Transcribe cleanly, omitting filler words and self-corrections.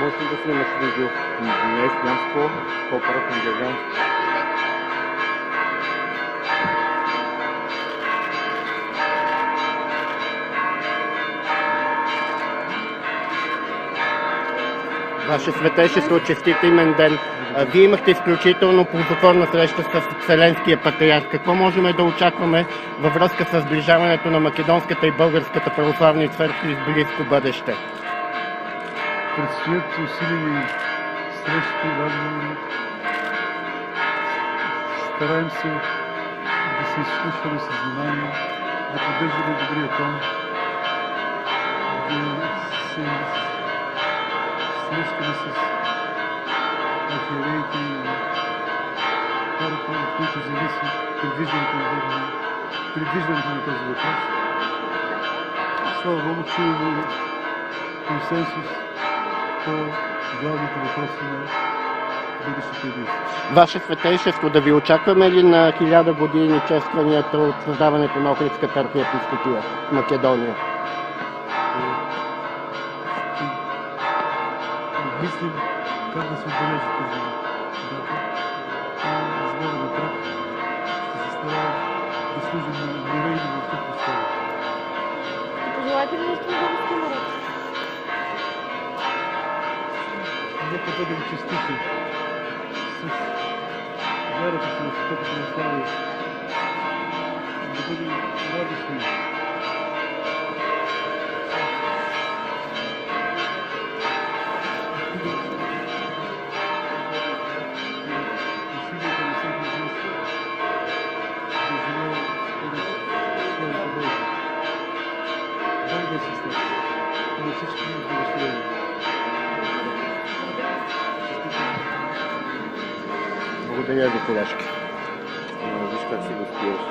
Може ли да снимаш видео? Не, сням с по-първо към Герган. Ваше Светейшество, честит имен ден. Вие имахте изключително ползотворна среща с Вселенския патриарх. Какво можем да очакваме във връзка с сближаването на македонската и българската православни църкви в близко бъдеще? Предстоят усилени срещи, разговори. Стараем се да се изслушваме с внимание, да поддържаме добрия тон, да се срещаме с архиереите и хората, от които зависи придвижването на този въпрос. Слава Богу, чуваме консенсус по главните въпроси на бъдещето единство. Ваше Светейшество, да ви очакваме ли на 1000 години честванията от създаването на Охридската архиепископия в Македония? Мислим как да се отбележи тази дата. С Бога напред ще се стараем да служим на мира и на мълта Христова. Пожелайте ли нещо на българския народ? Нека бъдем честити с вярата си на Светото православие, да бъдем радостни. Усилията на всеки от нас да живее според своята Божия. Бог да се слава и на всички благословения. Благодаря ви, колежки. Виж как си го спиеш.